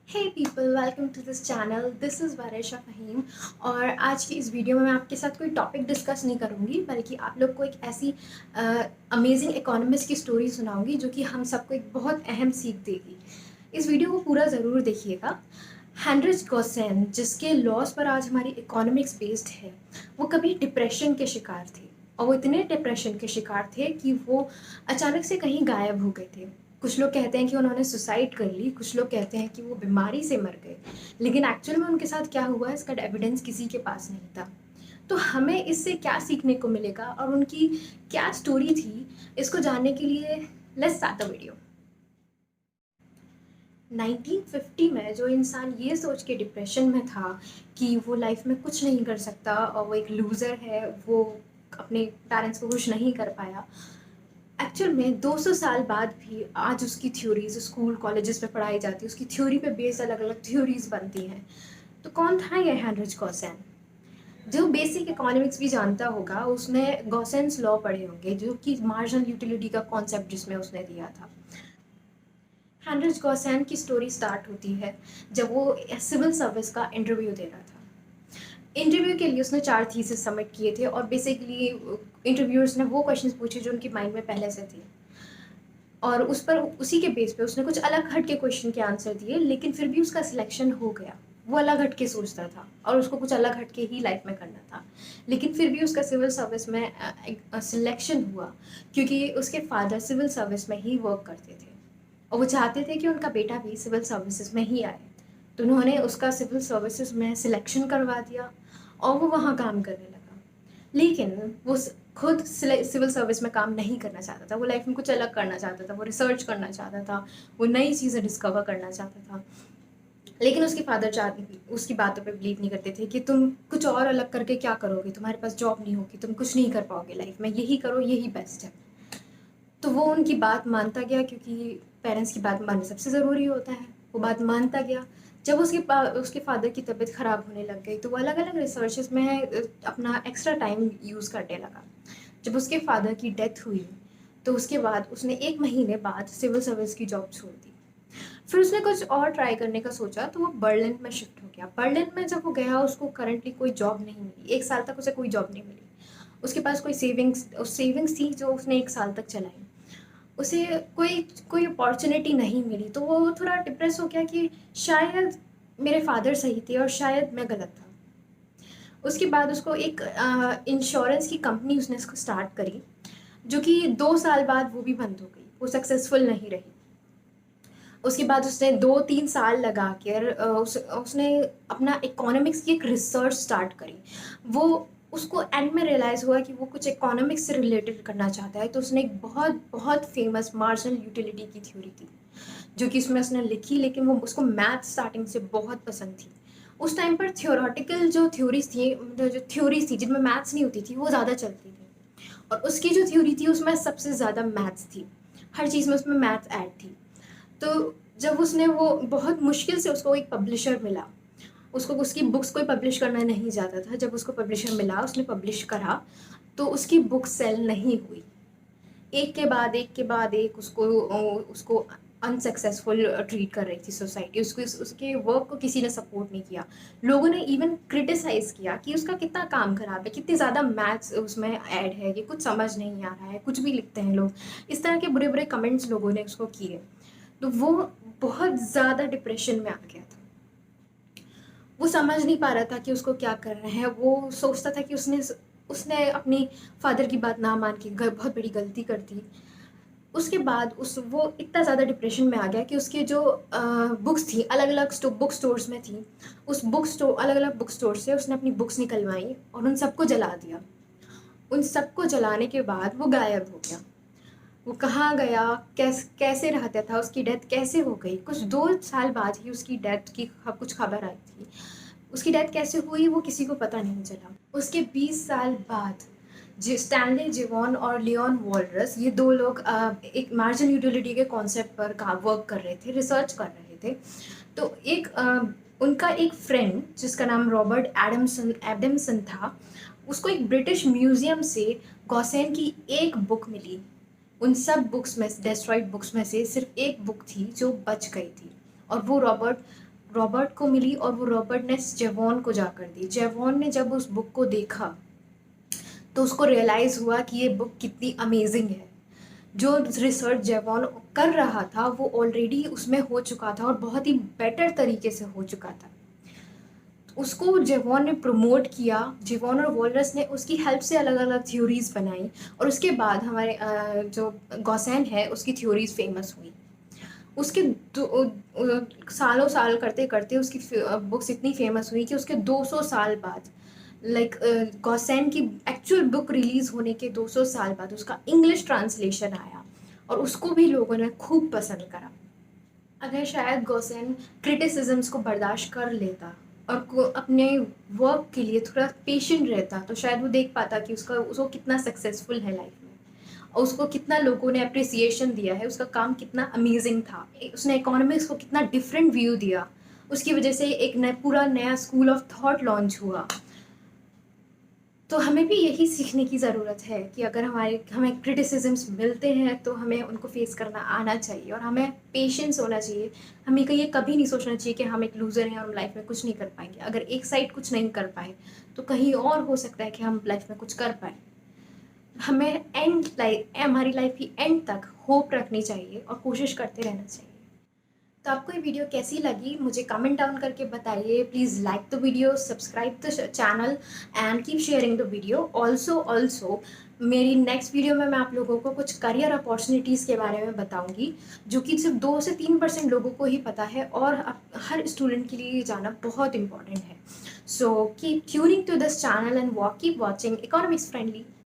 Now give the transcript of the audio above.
Hey people, welcome to this channel. This is Varesha Faheem. और आज की इस वीडियो में मैं आपके साथ कोई टॉपिक डिस्कस नहीं करूँगी, बल्कि आप लोग को एक ऐसी अमेजिंग इकोनॉमिस्ट की स्टोरी सुनाऊँगी जो कि हम सबको एक बहुत अहम सीख देगी। इस वीडियो को पूरा ज़रूर देखिएगा। हेनरिच गॉसेन, जिसके लॉस पर आज हमारी इकोनॉमिक्स बेस्ड है, वो कभी डिप्रेशन के शिकार थे। और वो इतने डिप्रेशन के शिकार थे कि वो अचानक से कहीं गायब हो गए थे। कुछ लोग कहते हैं कि उन्होंने सुसाइड कर ली, कुछ लोग कहते हैं कि वो बीमारी से मर गए, लेकिन एक्चुअल में उनके साथ क्या हुआ इसका एविडेंस किसी के पास नहीं था। तो हमें इससे क्या सीखने को मिलेगा और उनकी क्या स्टोरी थी, इसको जानने के लिए लेट्स स्टार्ट द वीडियो। 1950 में जो इंसान ये सोच के डिप्रेशन में था कि वो लाइफ में कुछ नहीं कर सकता और वो एक लूज़र है, वो अपने पेरेंट्स को खुश नहीं कर पाया, एक्चुअल में 200 साल बाद भी आज उसकी थ्योरीज स्कूल कॉलेजेस में पढ़ाई जाती है, उसकी थ्योरी पे बेस्ड अलग अलग थ्योरीज बनती हैं। तो कौन था ये हेनरिच गॉसेन? जो बेसिक इकोनॉमिक्स भी जानता होगा उसने गॉसेंस लॉ पढ़े होंगे, जो कि मार्जिनल यूटिलिटी का कॉन्सेप्ट जिसमें उसने दिया था। हेनरिच गॉसेन की स्टोरी स्टार्ट होती है जब वो सिविल सर्विस का इंटरव्यू दे रहा था। इंटरव्यू के लिए उसने 4 थीसिस सबमिट किए थे और बेसिकली इंटरव्यूअर्स ने वो क्वेश्चंस पूछे जो उनकी माइंड में पहले से थे, और उस पर उसी के बेस पे उसने कुछ अलग हट के क्वेश्चन के आंसर दिए, लेकिन फिर भी उसका सिलेक्शन हो गया। वो अलग हट के सोचता था और उसको कुछ अलग हट के ही लाइफ में करना था, लेकिन फिर भी उसका सिविल सर्विस में सिलेक्शन हुआ, क्योंकि उसके फादर सिविल सर्विस में ही वर्क करते थे और वो चाहते थे कि उनका बेटा भी सिविल सर्विसेज में ही आए। तो उन्होंने उसका सिविल सर्विसेज में सिलेक्शन करवा दिया और वो वहाँ काम करने लगा। लेकिन वो खुद सिविल सर्विस में काम नहीं करना चाहता था, वो लाइफ में कुछ अलग करना चाहता था, वो रिसर्च करना चाहता था, वो नई चीज़ें डिस्कवर करना चाहता था। लेकिन उसके फादर उसकी बातों पे बिलीव नहीं करते थे कि तुम कुछ और अलग करके क्या करोगे, तुम्हारे पास जॉब नहीं होगी, तुम कुछ नहीं कर पाओगे लाइफ में, यही करो, यही बेस्ट है। तो वो उनकी बात मानता गया, क्योंकि पेरेंट्स की बात मानना सबसे ज़रूरी होता है। वो बात मानता गया। जब उसके फादर की तबीयत ख़राब होने लग गई तो वो अलग अलग रिसर्चेस में अपना एक्स्ट्रा टाइम यूज़ करने लगा। जब उसके फादर की डेथ हुई तो उसके बाद उसने 1 महीने बाद सिविल सर्विस की जॉब छोड़ दी। फिर उसने कुछ और ट्राई करने का सोचा, तो वो बर्लिन में शिफ्ट हो गया। बर्लिन में जब वो गया उसको करंटली कोई जॉब नहीं मिली, 1 साल तक उसे कोई जॉब नहीं मिली। उसके पास कोई सेविंग्स थी जो उसने 1 साल तक चलाई। उसे कोई कोई अपॉर्चुनिटी नहीं मिली, तो वो थोड़ा डिप्रेस हो गया कि शायद मेरे फादर सही थे और शायद मैं गलत था। उसके बाद उसको एक इंश्योरेंस की कंपनी उसने इसको स्टार्ट करी, जो कि 2 साल बाद वो भी बंद हो गई, वो सक्सेसफुल नहीं रही। उसके बाद उसने 2-3 साल लगा कर उसने अपना इकोनॉमिक्स की एक रिसर्च स्टार्ट करी। वो उसको एंड में रियलाइज़ हुआ कि वो कुछ इकोनॉमिक्स से रिलेटेड करना चाहता है, तो उसने एक बहुत बहुत फेमस मार्जिनल यूटिलिटी की थ्योरी थी, जो कि उसमें उसने लिखी, लेकिन वो उसको मैथ स्टार्टिंग से बहुत पसंद थी। उस टाइम पर थियोरेटिकल जो थ्योरीज थी, मतलब जो थ्योरीज थी जिनमें मैथ्स नहीं होती थी, वो ज़्यादा चलती थी, और उसकी जो थ्योरी थी उसमें सबसे ज़्यादा मैथ्स थी। हर चीज़ में उसमें मैथ्स ऐड थी। तो जब उसने वो बहुत मुश्किल से उसको एक पब्लिशर मिला, उसको उसकी बुक्स कोई पब्लिश करना नहीं चाहता था। जब उसको पब्लिशर मिला, उसने पब्लिश करा, तो उसकी बुक सेल नहीं हुई। एक के बाद एक के बाद एक उसको अनसक्सेसफुल ट्रीट कर रही थी सोसाइटी। उसको उसके वर्क को किसी ने सपोर्ट नहीं किया। लोगों ने इवन क्रिटिसाइज़ किया कि उसका कितना काम खराब है, कितनी ज़्यादा मैथ्स उसमें ऐड है, ये कुछ समझ नहीं आ रहा है, कुछ भी लिखते हैं लोग। इस तरह के बुरे बुरे कमेंट्स लोगों ने उसको किए। तो वो बहुत ज़्यादा डिप्रेशन में आ गया था। वो समझ नहीं पा रहा था कि उसको क्या करना है। वो सोचता था कि उसने उसने अपनी फादर की बात ना मान के बहुत बड़ी गलती कर दी। उसके बाद वो इतना ज़्यादा डिप्रेशन में आ गया कि उसके जो बुक्स थी अलग अलग बुक स्टोर्स में थी, उस अलग अलग बुक स्टोर से उसने अपनी बुक्स निकलवाई और उन सबको जला दिया। उन सबको जलाने के बाद वो गायब हो गया। वो कहाँ गया, कैसे रहता था, उसकी डेथ कैसे हो गई, कुछ 2 साल बाद ही उसकी डेथ की कुछ खबर आई थी। उसकी डेथ कैसे हुई वो किसी को पता नहीं चला। उसके 20 साल बाद स्टैनली जिवॉन और लियोन वॉलरस, ये 2 लोग एक मार्जिन यूटिलिटी के कॉन्सेप्ट पर वर्क कर रहे थे, रिसर्च कर रहे थे। तो उनका एक फ्रेंड जिसका नाम रॉबर्ट एडमसन था, उसको एक ब्रिटिश म्यूजियम से गॉसेन की एक बुक मिली। उन सब बुक्स में, डेस्ट्रॉइड बुक्स में से सिर्फ एक बुक थी जो बच गई थी, और वो रॉबर्ट रॉबर्ट को मिली और वो रॉबर्ट ने जेवॉन को जाकर दी। जेवॉन ने जब उस बुक को देखा तो उसको रियलाइज़ हुआ कि ये बुक कितनी अमेजिंग है। जो रिसर्च जेवॉन कर रहा था वो ऑलरेडी उसमें हो चुका था और बहुत ही बेटर तरीके से हो चुका था। उसको जेवॉन ने प्रमोट किया। जेवॉन और वॉलरस ने उसकी हेल्प से अलग अलग थ्योरीज बनाई और उसके बाद हमारे जो गॉसेन है उसकी थ्योरीज फेमस हुई। उसके सालों साल करते करते उसकी बुक्स इतनी फेमस हुई कि उसके 200 साल बाद, लाइक गॉसेन की एक्चुअल बुक रिलीज होने के 200 साल बाद उसका इंग्लिश ट्रांसलेशन आया और उसको भी लोगों ने खूब पसंद करा। अगर शायद गॉसेन क्रिटिसिज्म्स को बर्दाश्त कर लेता और अपने वर्क के लिए थोड़ा पेशेंट रहता तो शायद वो देख पाता कि उसको कितना सक्सेसफुल है लाइफ में और उसको कितना लोगों ने अप्रिसिएशन दिया है, उसका काम कितना अमेजिंग था, उसने इकोनॉमिक्स को कितना डिफरेंट व्यू दिया, उसकी वजह से एक पूरा नया स्कूल ऑफ थॉट लॉन्च हुआ। तो हमें भी यही सीखने की ज़रूरत है कि अगर हमें क्रिटिसिज्म्स मिलते हैं तो हमें उनको फेस करना आना चाहिए और हमें पेशेंस होना चाहिए। हमें ये कभी नहीं सोचना चाहिए कि हम एक लूज़र हैं और हम लाइफ में कुछ नहीं कर पाएंगे। अगर एक साइड कुछ नहीं कर पाए तो कहीं और हो सकता है कि हम लाइफ में कुछ कर पाए। हमें हमारी लाइफ की एंड तक होप रखनी चाहिए और कोशिश करते रहना चाहिए। तो आपको ये वीडियो कैसी लगी मुझे कमेंट डाउन करके बताइए। Please like the video, subscribe the channel and keep sharing the video. Also मेरी नेक्स्ट वीडियो में मैं आप लोगों को कुछ करियर अपॉर्चुनिटीज़ के बारे में बताऊंगी जो कि सिर्फ 2 से 3% लोगों को ही पता है और हर स्टूडेंट के लिए ये जानना बहुत इंपॉर्टेंट है। So keep tuning to this channel and keep watching economics friendly.